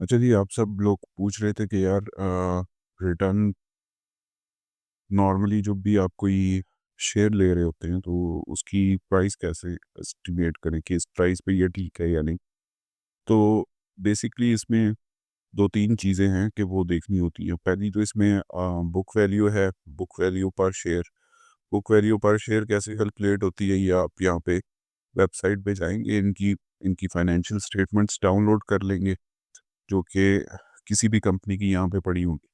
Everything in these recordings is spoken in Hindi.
अच्छा जी, आप सब लोग पूछ रहे थे कि यार रिटर्न नॉर्मली जो भी आप कोई शेयर ले रहे होते हैं तो उसकी प्राइस कैसे एस्टिमेट करें कि इस प्राइस पे ये ठीक है या नहीं। तो बेसिकली इसमें 2-3 चीज़ें हैं कि वो देखनी होती हैं। पहली तो इसमें बुक वैल्यू है, बुक वैल्यू पर शेयर। बुक वैल्यू पर शेयर कैसे कैलकुलेट होती है ये आप यहाँ पे वेबसाइट पे जाएँगे, इनकी इनकी फाइनेंशियल स्टेटमेंट्स डाउनलोड कर लेंगे, जो कि किसी भी कंपनी की यहाँ पे पड़ी होंगी।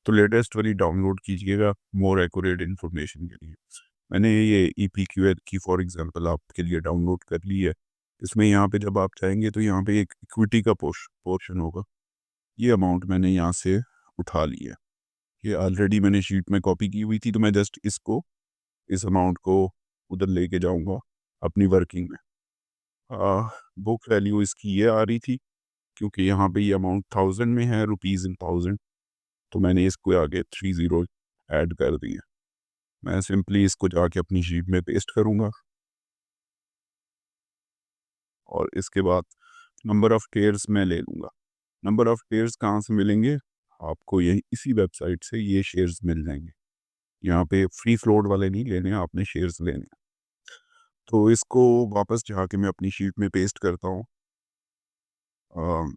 तो लेटेस्ट वाली डाउनलोड कीजिएगा मोर एक्यूरेट इन्फॉर्मेशन के लिए। मैंने ये ईपीक्यूएल की फॉर एग्जांपल आपके लिए डाउनलोड कर ली है। इसमें यहाँ पे जब आप चाहेंगे तो यहाँ पे एक इक्विटी का पोर्शन होगा। ये अमाउंट मैंने यहाँ से उठा ली है। ये ऑलरेडी मैंने शीट में कॉपी की हुई थी, तो मैं जस्ट इस अमाउंट को उधर लेके जाऊँगा अपनी वर्किंग में। बुक वैल्यू इसकी ये आ रही थी, क्योंकि यहाँ पे ये अमाउंट थाउजेंड में है, रुपीज़ इन थाउजेंड। तो मैंने इसको आगे 3 ज़ीरो ऐड कर दिए। मैं सिंपली इसको जाके अपनी शीट में पेस्ट करूँगा और इसके बाद नंबर ऑफ़ शेयर्स मैं ले लूँगा। नंबर ऑफ़ शेयर्स कहाँ से मिलेंगे? आपको यही इसी वेबसाइट से ये शेयर्स मिल जाएँगे। यहाँ पे फ्री फ्लोट वाले नहीं लेने हैं, आपने शेयर्स लेने हैं। तो इसको वापस जाके मैं अपनी शीट में पेस्ट करता हूँ। अ,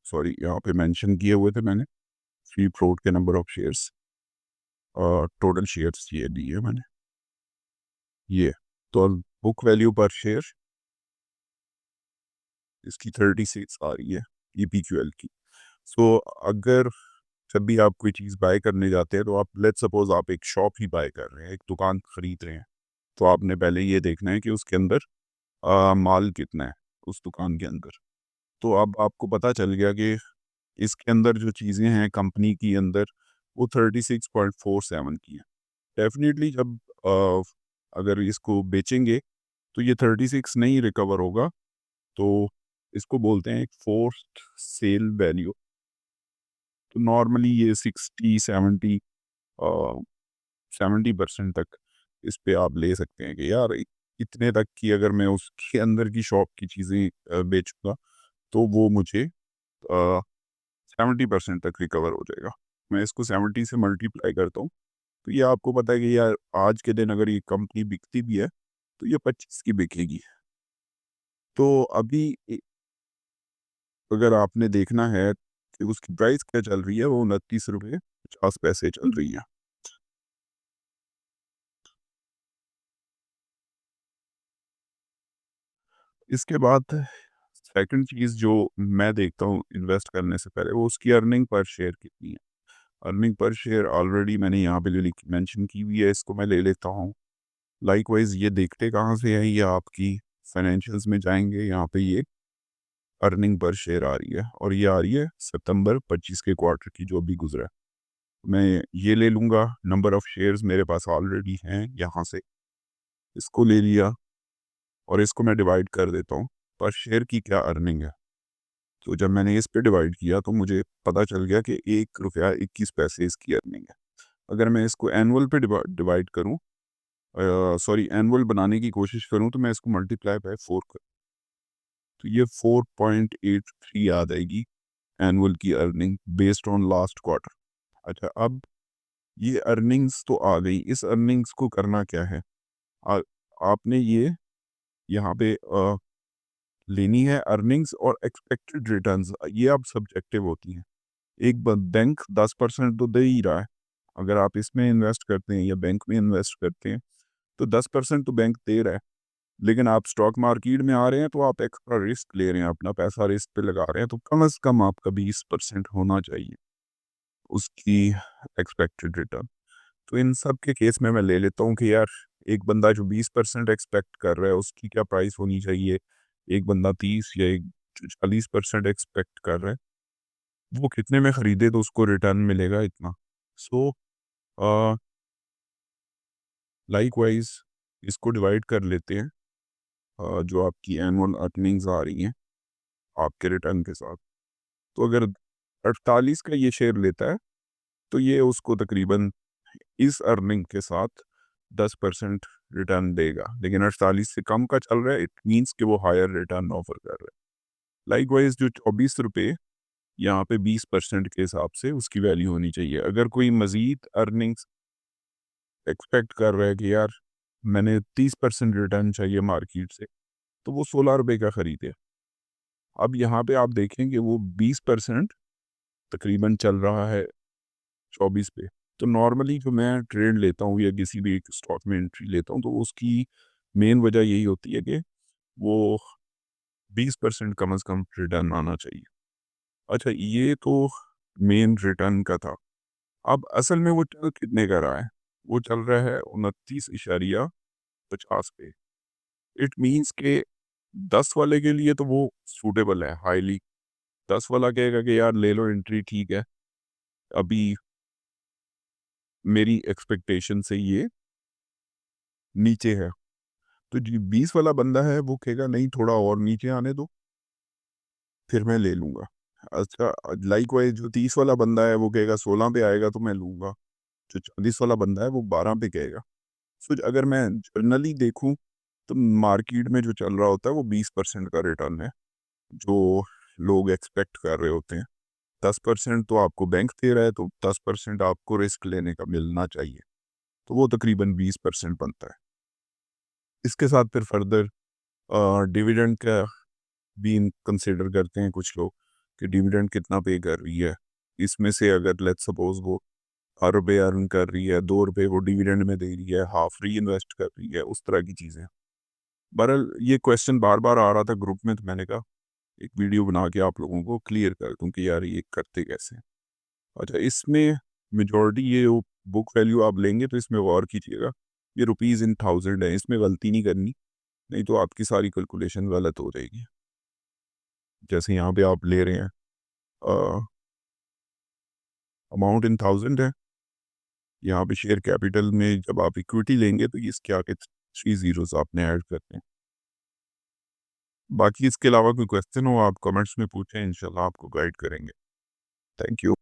सॉरी, यहाँ पे मेंशन किए हुए थे मैंने फ्री फ्लोट के number of shares. Total shares ये लिए मैंने, ये। तो बुक वैल्यू पर शेयर इसकी 36 आ रही है ईपीक्यूएल की। सो अगर जब भी आप कोई चीज़ बाय करने जाते हैं, तो आप लेट्स सपोज़ आप एक शॉप ही बाय कर रहे हैं, एक दुकान खरीद रहे हैं, तो आपने पहले ये देखना है कि उसके अंदर माल कितना है उस दुकान के अंदर। तो अब आपको पता चल गया कि इसके अंदर जो चीज़ें हैं कंपनी की अंदर, वो 36.47 की हैं। डेफ़िनिटली जब अ, अगर इसको बेचेंगे तो ये 36 नहीं रिकवर होगा, तो इसको बोलते हैं एक फोर्स्ड सेल वैल्यू। तो नॉर्मली ये 70% तक इस पे आप ले सकते हैं कि यार इतने तक की अगर मैं उसके अंदर की शॉप की चीज़ें बेचूँगा, तो वो मुझे 70% तक रिकवर हो जाएगा। मैं इसको 70 से मल्टीप्लाई करता हूँ, तो ये आपको पता है कि यार आज के दिन अगर ये कंपनी बिकती भी है, तो ये 25 की बिकेगी। तो अभी अगर आपने देखना है कि उसकी प्राइस क्या चल रही है, वो 29 रुपए 50 पैसे चल रही है। इसके बाद सेकंड चीज़ जो मैं देखता हूँ इन्वेस्ट करने से पहले, वो उसकी अर्निंग पर शेयर कितनी है। अर्निंग पर शेयर ऑलरेडी मैंने यहाँ पे मेंशन की हुई है, इसको मैं ले लेता हूँ। लाइकवाइज ये देखते कहाँ से है, ये आपकी फाइनेंशियल्स में जाएंगे, यहाँ पे ये अर्निंग पर शेयर आ रही है और ये आ रही है सितंबर 25 के क्वार्टर की जो अभी गुजरा है। मैं ये ले लूँगा, नंबर ऑफ़ शेयर्स मेरे पास ऑलरेडी हैं, यहाँ से इसको ले लिया और इसको मैं डिवाइड कर देता हूँ पर शेयर की क्या अर्निंग है। तो जब मैंने इस पे डिवाइड किया तो मुझे पता चल गया कि 1 रुपया 21 पैसे इसकी अर्निंग है। अगर मैं इसको एनुअल पे डिवाइड करूँ, सॉरी एनुअल बनाने की कोशिश करूँ, तो मैं इसको मल्टीप्लाई बाय 4 करूँ, तो ये 4.83 आ जाएगी एनुअल की earning based on last quarter. अच्छा, अब ये अर्निंग्स तो आ गई, इस अर्निंग्स को करना क्या है? आ आपने ये यहाँ पे लेनी है अर्निंग्स और एक्सपेक्टेड रिटर्न्स, ये अब सब्जेक्टिव होती हैं। एक बैंक 10% तो दे ही रहा है। अगर आप इसमें इन्वेस्ट करते हैं या बैंक में इन्वेस्ट करते हैं, तो 10% तो बैंक दे रहा है। लेकिन आप स्टॉक मार्केट में आ रहे हैं, तो आप एक्स्ट्रा रिस्क ले रहे हैं, अपना पैसा रिस्क पे लगा रहे हैं, तो कम से कम आपका 20% होना चाहिए उसकी एक्सपेक्टेड रिटर्न। तो इन सब के केस में मैं ले लेता हूँ कि यार एक बंदा जो 20% एक्सपेक्ट कर रहा है, उसकी क्या प्राइस होनी चाहिए। एक बंदा 30 या एक 40% एक्सपेक्ट कर रहा है, वो कितने में खरीदे तो उसको रिटर्न मिलेगा इतना। सो लाइकवाइज इसको डिवाइड कर लेते हैं, जो आपकी एनुअल अर्निंग्स आ रही हैं आपके रिटर्न के साथ। तो अगर 48 का ये शेयर लेता है, तो ये उसको तकरीबन इस अर्निंग के साथ 10% रिटर्न देगा। लेकिन 48 से कम का चल रहा है, इट मीन्स कि वो हायर रिटर्न ऑफर कर रहा है। लाइकवाइज जो 24 रुपये यहाँ पे 20% के हिसाब से उसकी वैल्यू होनी चाहिए। अगर कोई मज़ीद अर्निंग्स एक्सपेक्ट कर रहा है कि यार मैंने 30% रिटर्न चाहिए मार्केट से, तो वो ₹16 का खरीदे। अब यहाँ पे आप देखेंगे वो 20% तकरीबन चल रहा है 24 पे। तो नॉर्मली जो मैं ट्रेड लेता हूँ या किसी भी एक स्टॉक में एंट्री लेता हूँ, तो उसकी मेन वजह यही होती है कि वो 20% कम से कम रिटर्न आना चाहिए। अच्छा, ये तो मेन रिटर्न का था। अब असल में वो चल कितने का रहा है? वो चल रहा है 29.50 पे। इट मीन्स के 10 वाले के लिए तो वो सूटेबल है हाईली। 10 वाला कहेगा कि यार ले लो एंट्री, ठीक है, अभी मेरी एक्सपेक्टेशन से ये नीचे है। तो जी 20 वाला बंदा है वो कहेगा नहीं थोड़ा और नीचे आने दो, फिर मैं ले लूँगा। अच्छा, लाइकवाइज़ जो 30 वाला बंदा है वो कहेगा 16 पे आएगा तो मैं लूँगा। जो 40 वाला बंदा है वो 12 पे कहेगा। सो अगर मैं जनरली देखूँ तो मार्केट में जो चल रहा होता है वो 20% का रिटर्न है, जो लोग एक्सपेक्ट कर रहे होते हैं। 10% तो आपको बैंक दे रहा है, तो 10% आपको रिस्क लेने का मिलना चाहिए। तो वो तकरीबन 20% बनता है। इसके साथ फिर फर्दर डिविडेंड का भी कंसिडर करते हैं कुछ लोग कि डिविडेंड कितना पे कर रही है। इसमें से अगर लेट्स सपोज़ वो ₹8 अर्न कर रही है, ₹2 वो डिविडेंड में दे रही है, हाफ री इन्वेस्ट कर रही है, उस तरह की चीज़ें। बहरहाल ये क्वेश्चन बार-बार आ रहा था ग्रुप में, तो मैंने कहा एक वीडियो बना के आप लोगों को क्लियर कर दूँ कि यार ये करते कैसे हैं। अच्छा, इसमें मेजॉरिटी ये बुक वैल्यू आप लेंगे तो इसमें गौर कीजिएगा, ये रुपीज़ इन थाउज़ेंड है, इसमें गलती नहीं करनी, नहीं तो आपकी सारी कैलकुलेशन गलत हो जाएगी। जैसे यहाँ पे आप ले रहे हैं अमाउंट इन थाउज़ेंड है, यहाँ पे शेयर कैपिटल में जब आप इक्विटी लेंगे तो इसके आगे 3 ज़ीरोज़ आपने ऐड करने हैं। बाकी इसके अलावा कोई क्वेश्चन हो आप कमेंट्स में पूछें, इंशाल्लाह आपको गाइड करेंगे। Thank you.